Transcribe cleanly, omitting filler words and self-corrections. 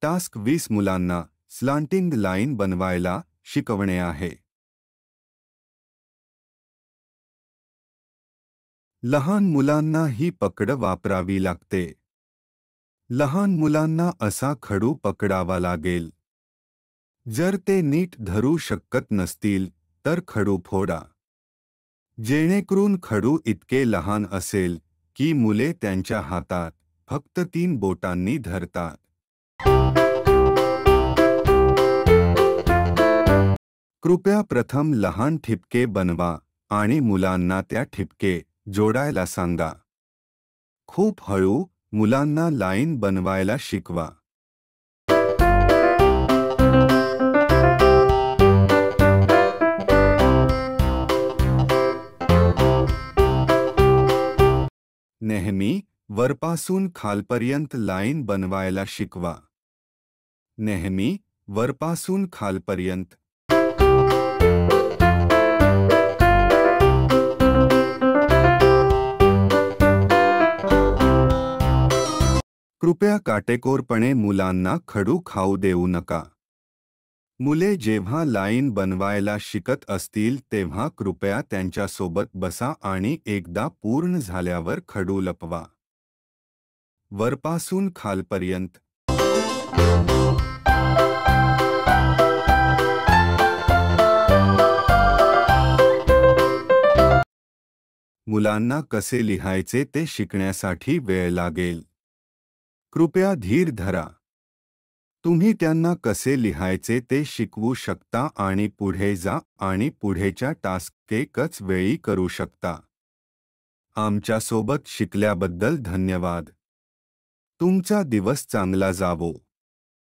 Task 20 मुलांना slanting line बनवायला शिकवणे आहे. लहान मुलांना ही पकड वापरावी लागते. लहान मुलांना असा खडू पकडावा लागेल. जर ते नीट धरू शकत नसतील तर खडू फोडा. जेणेकरून खडू इतके लहान असेल की मुले त्यांच्या हातात फक्त 3 बोटांनी धरतात. कृपया प्रथम लहान ठिपके बनवा आणि मुलांना त्या ठिपके जोडायला सांगा. खूप हळू मुलांना लाईन बनवायला शिकवा. नेहमी वरपासून खालपर्यंत लाईन बनवायला शिकवा. नेहमी वरपासून खालपर्यंत. कृपया काटेकोरपणे मुलांना खडू खाऊ देऊ नका. मुले जेव्हा लाईन बनवायला शिकत असतील तेव्हा कृपया त्यांच्यासोबत बसा आणि एकदा पूर्ण झाल्यावर खडू लपवा. वरपासून खालपर्यंत. मुलांना कसे लिहायचे ते शिकण्यासाठी वेळ लागेल. कृपया धीर धरा. तुम्ही त्यांना कसे लिहायचे ते शिकवू शकता आणि पुढे जा आणि पुढेच्या टास्क एकच वेळी करू शकता. आमच्यासोबत शिकल्याबद्दल धन्यवाद. तुमचा दिवस चांगला जावो.